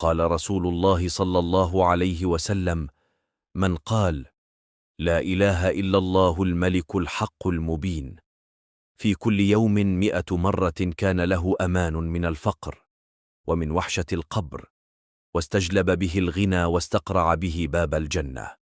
قال رسول الله صلى الله عليه وسلم: من قال لا إله إلا الله الملك الحق المبين في كل يوم 100 مرة كان له أمان من الفقر ومن وحشة القبر، واستجلب به الغنى واستقرع به باب الجنة.